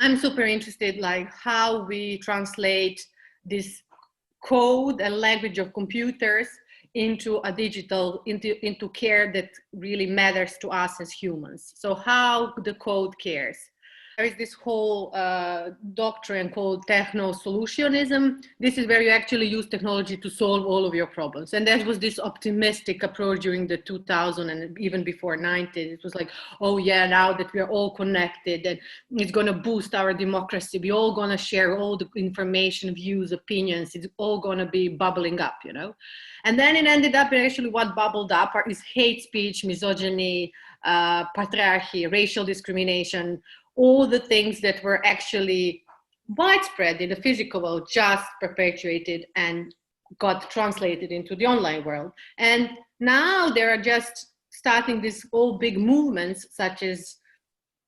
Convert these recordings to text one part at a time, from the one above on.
I'm super interested, like how we translate this code and language of computers into a digital, into care that really matters to us as humans. So how the code cares. There is this whole doctrine called techno-solutionism. This is where you actually use technology to solve all of your problems. And that was this optimistic approach during the 2000s and even before 90s. It was like, oh yeah, now that we are all connected and it's going to boost our democracy. We're all going to share all the information, views, opinions. It's all going to be bubbling up, you know. And then it ended up, actually what bubbled up is hate speech, misogyny, patriarchy, racial discrimination, all the things that were actually widespread in the physical world just perpetuated and got translated into the online world. And now there are just starting these all big movements, such as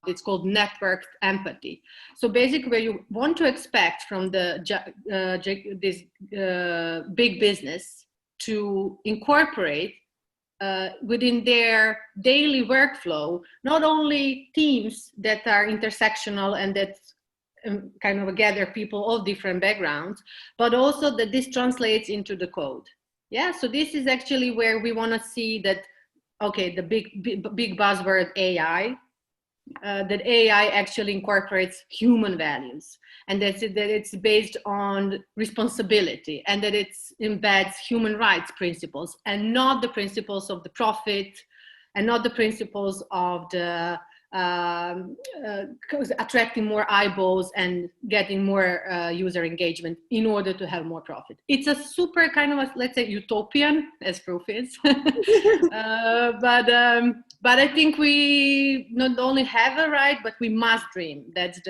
it's called networked empathy. So basically, where you want to expect from the this big business to incorporate within their daily workflow, not only teams that are intersectional and that kind of gather people of different backgrounds, but also that this translates into the code. Yeah, so this is actually where we want to see that, okay, the big buzzword AI, that AI actually incorporates human values, and that it's based on responsibility, and that it embeds human rights principles and not the principles of the profit and not the principles of the attracting more eyeballs and getting more user engagement in order to have more profit. It's a super kind of, let's say, utopian, as Proof is. But I think we not only have a right, but we must dream. That's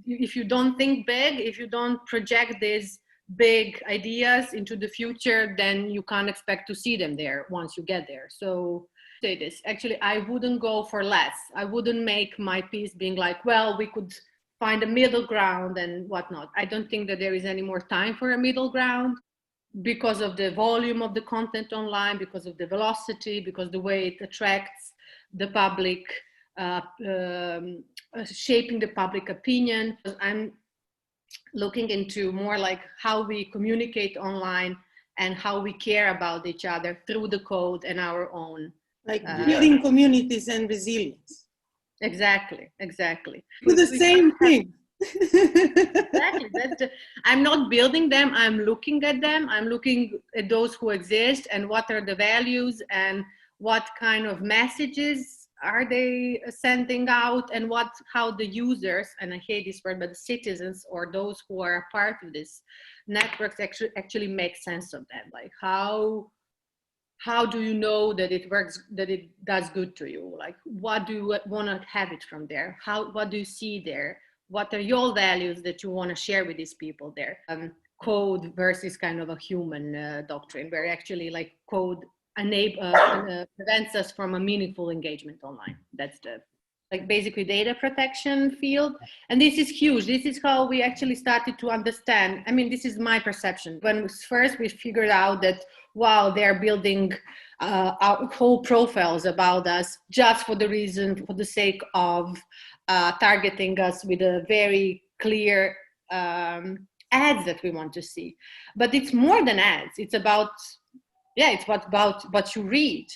if you don't think big, if you don't project these big ideas into the future, then you can't expect to see them there once you get there. So say this, actually, I wouldn't go for less. I wouldn't make my piece being like, well, we could find a middle ground and whatnot. I don't think that there is any more time for a middle ground because of the volume of the content online, because of the velocity, because the way it attracts the public, shaping the public opinion. I'm looking into more like how we communicate online and how we care about each other through the code and our own. Like building communities and resilience. Exactly. For the same thing. Exactly. I'm not building them, I'm looking at them. I'm looking at those who exist and what are the values and what kind of messages are they sending out and how the users, and I hate this word, but the citizens or those who are a part of this networks actually make sense of them. Like how do you know that it works, that it does good to you? Like, what do you want to have it from there? What do you see there? What are your values that you want to share with these people there? Code versus kind of a human doctrine, where actually like code prevents us from a meaningful engagement online. That's the like basically data protection field. And this is huge. This is how we actually started to understand. I mean, this is my perception. When first we figured out that, wow, they're building our whole profiles about us just for the sake of targeting us with a very clear ads that we want to see. But it's more than ads. It's about, it's about what you read,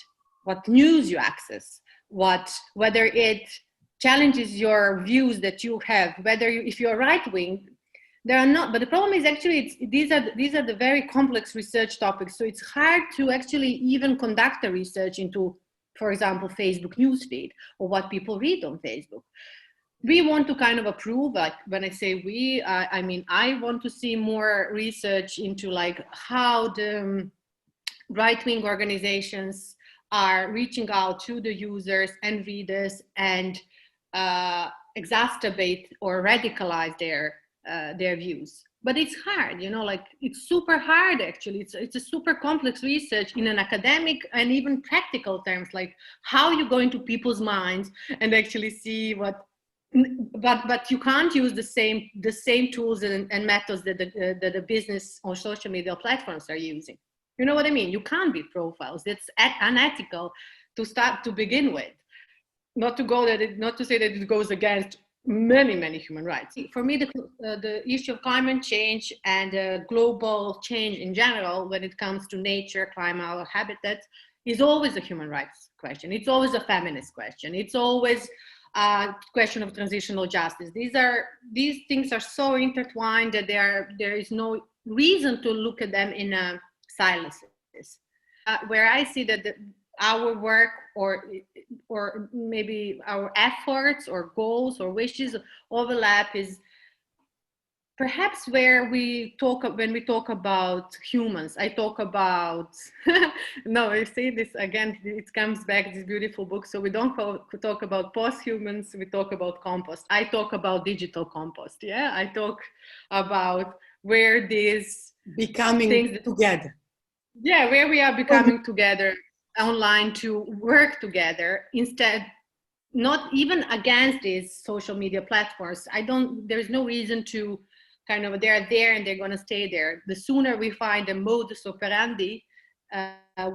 what news you access, whether it challenges your views that you have, if you're right wing. There are not, but the problem is actually these are the very complex research topics. So it's hard to actually even conduct a research into, for example, Facebook newsfeed or what people read on Facebook. We want to kind of approve, like when I say we, I mean, I want to see more research into like how the right-wing organizations are reaching out to the users and readers and exacerbate or radicalize their views. But it's hard, like it's super hard actually. It's a super complex research in an academic and even practical terms, like how you go into people's minds and actually see but you can't use the same tools and methods that the business or social media platforms are using. You know what I mean? You can't build profiles. It's unethical to begin with. Not to say that it goes against many human rights. For me, the issue of climate change and global change in general, when it comes to nature, climate, or habitats, is always a human rights question. It's always a feminist question. It's always a question of transitional justice. These things are so intertwined that there is no reason to look at them in silences. Where I see that our work or maybe our efforts or goals or wishes overlap is perhaps where when we talk about humans. I talk about no, I say this again, it comes back, this beautiful book. So we don't talk about post-humans, we talk about compost. I talk about digital compost. Yeah, I talk about where these becoming together. Yeah, where we are becoming together online to work together instead, not even against these social media platforms. There's no reason to they're there and they're going to stay there. The sooner we find a modus operandi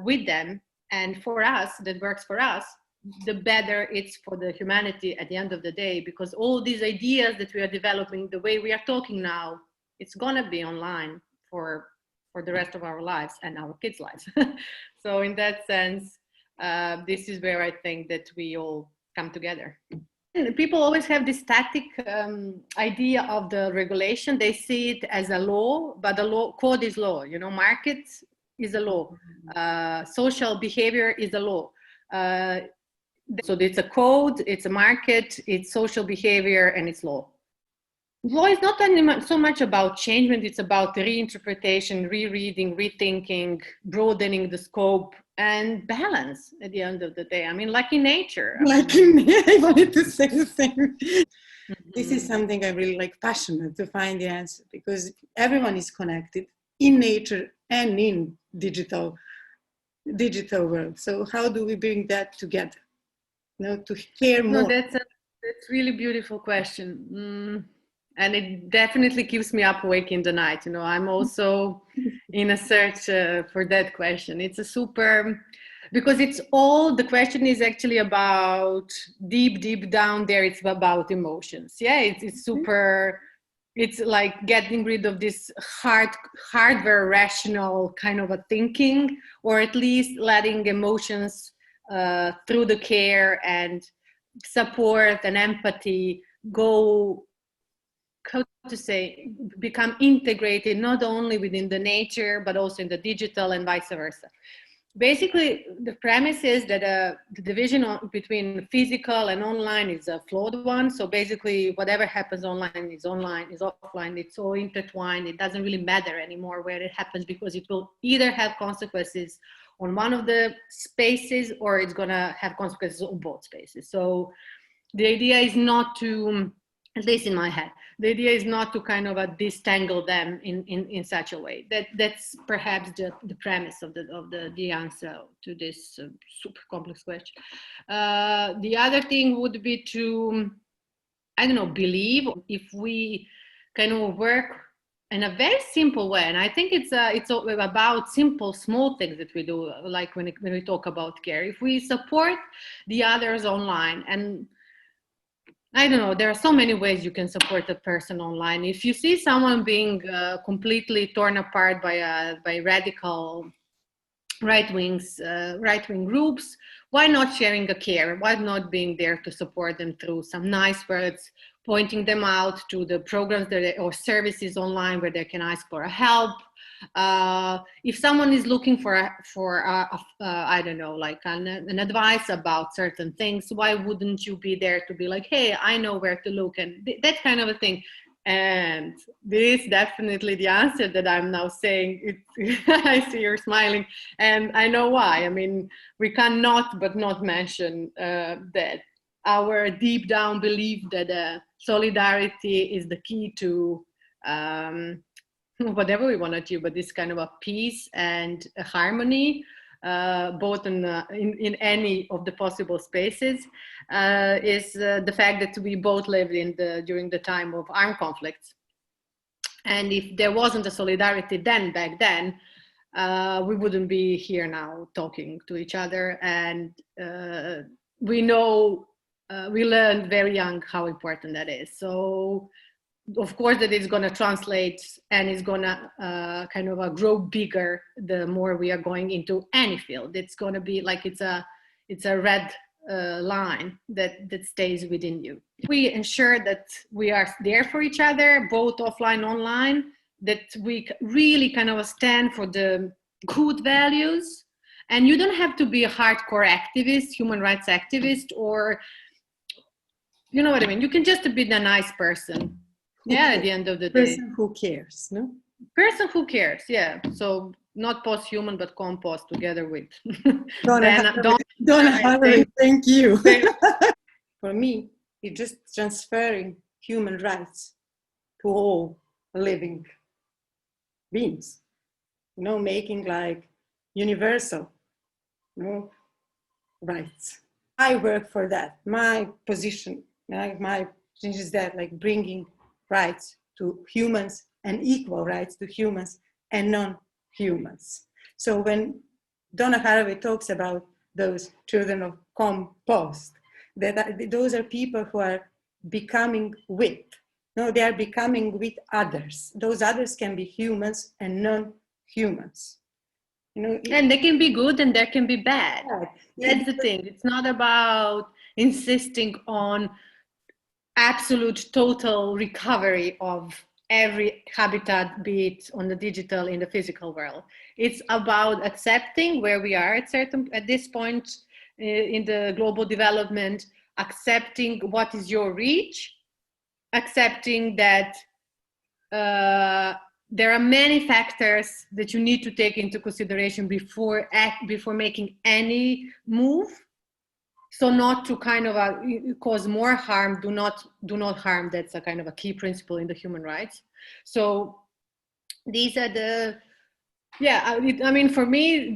with them and for us, that works for us, the better it's for the humanity at the end of the day, because all these ideas that we are developing, the way we are talking now, it's going to be online for the rest of our lives and our kids' lives. So in that sense, this is where I think that we all come together. People always have this static idea of the regulation. They see it as a law, but the law code is law. Market is a law. Social behavior is a law. So it's a code, it's a market, it's social behavior, and it's law. Law is not so much about changement, it's about reinterpretation, rereading, rethinking, broadening the scope, and balance at the end of the day. I mean, like in nature. I wanted to say the same. Mm-hmm. This is something I really passionate to find the answer, because everyone is connected in nature and in digital world. So how do we bring that together? To care more. No, that's really beautiful question. And it definitely keeps me up awake in the night. I'm also in a search for that question. It's because the question is actually about deep down there, it's about emotions. Yeah, it's super, it's like getting rid of this hardware rational kind of a thinking, or at least letting emotions through the care and support and empathy become integrated not only within the nature but also in the digital and vice versa. Basically, the premise is that the division between physical and online is a flawed one. So basically, whatever happens online, is offline. It's all intertwined. It doesn't really matter anymore where it happens, because it will either have consequences on one of the spaces or it's going to have consequences on both spaces. So the idea is not to, at least in my head, the idea is not to disentangle them in such a way. That's perhaps the premise of the answer to this super complex question. The other thing would be to, believe. If we work in a very simple way, and I think it's about simple, small things that we do, like when we talk about care. If we support the others online, and there are so many ways you can support a person online. If you see someone being completely torn apart by radical right-wing groups, why not sharing a care? Why not being there to support them through some nice words, pointing them out to the programs or services online where they can ask for help. If someone is looking for an advice about certain things, why wouldn't you be there to be like, hey, I know where to look, and that kind of a thing. And this is definitely the answer that I'm now saying. I see you're smiling, and I know why. I mean, we cannot but not mention that our deep down belief that solidarity is the key to whatever we want to achieve, but this kind of a peace and a harmony, both in any of the possible spaces, is the fact that we both lived during the time of armed conflicts. And if there wasn't a solidarity back then, we wouldn't be here now talking to each other. And we know we learned very young how important that is. So of course that it's going to translate and it's going to kind of grow bigger the more we are going into any field. It's going to be like it's a red line that stays within you. We ensure that we are there for each other, both offline, online, that we really kind of stand for the good values. And you don't have to be a hardcore activist, human rights activist, or you know what I mean? You can just be the nice person. Yeah, at the end of the day. Person who cares, no? Person who cares, yeah. So not post-human, but compost together with Donna Haraway, thank you. For me, it's just transferring human rights to all living beings. You know, making like universal, you know, rights. I work for that. My position, my thing is that, like bringing rights to humans and equal rights to humans and non-humans. So when Donna Haraway talks about those children of compost, those are people who are becoming with. No, they are becoming with others. Those others can be humans and non-humans. You know, and they can be good and they can be bad. That's the thing. It's not about insisting on absolute total recovery of every habitat, be it on the digital, in the physical world. It's about accepting where we are at this point in the global development, accepting what is your reach, accepting that there are many factors that you need to take into consideration before making any move. So not to kind of cause more harm, do not harm. That's a kind of a key principle in the human rights. So these are the, yeah, I mean, for me,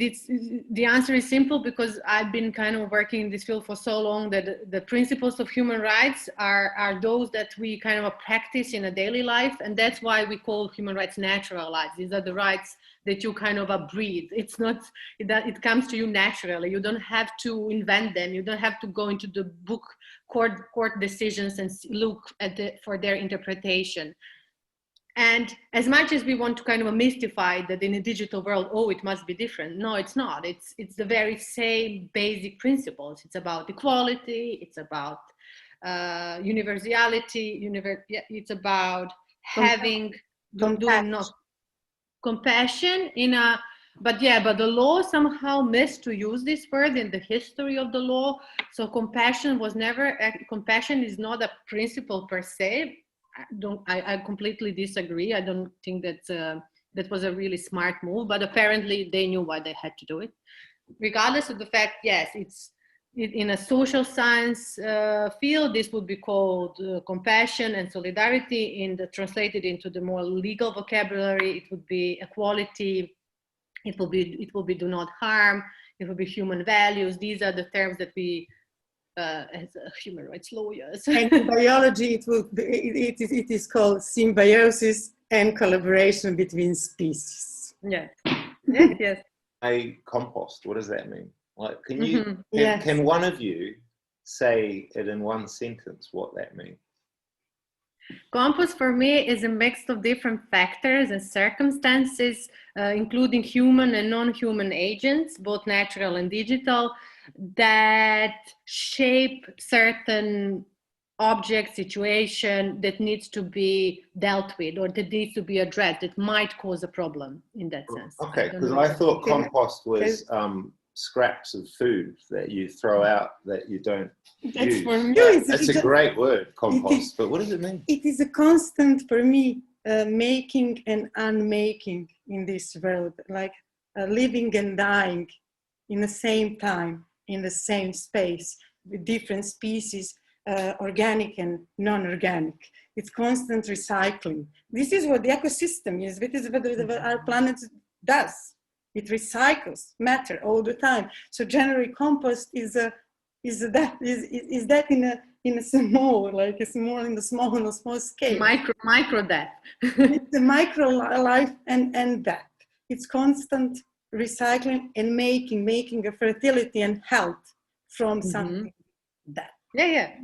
the answer is simple, because I've been kind of working in this field for so long that the principles of human rights are those that we kind of practice in a daily life. And that's why we call human rights natural rights. These are the rights that you kind of breathe. It's not that it comes to you naturally. You don't have to invent them. You don't have to go into the book court decisions and look at for their interpretation. And as much as we want to kind of mystify that in a digital world, oh, it must be different. No, it's not. It's the very same basic principles. It's about equality. It's about universality. It's about having compassion in a. But the law somehow missed to use this word in the history of the law. So compassion was never. Compassion is not a principle per se. I completely disagree. I don't think that that was a really smart move, but apparently they knew why they had to do it. Regardless of the fact, yes, in a social science field, this would be called compassion and solidarity. Translated into the more legal vocabulary, it would be equality. It will be do not harm. It will be human values. These are the terms that we as human rights lawyers. And in biology, it is called symbiosis and collaboration between species. Yes. Yes. A compost, what does that mean? Like, can one of you say it in one sentence what that means? Compost for me is a mix of different factors and circumstances, including human and non-human agents, both natural and digital, that shape certain object, situation that needs to be dealt with or that needs to be addressed. It might cause a problem in that sense. Okay, because I thought compost was scraps of food that you throw out that you don't use. For me, it's a great word, compost, but what does it mean? It is a constant for me, making and unmaking in this world, like living and dying in the same time, in the same space, with different species, organic and non-organic. It's constant recycling. This is what the ecosystem is. This is what our planet does. It recycles matter all the time. So generally, compost is that in a small, like it's more in the small scale. Micro death. It's a micro life and that. It's constant recycling and making a fertility and health from something that. Yeah, yeah.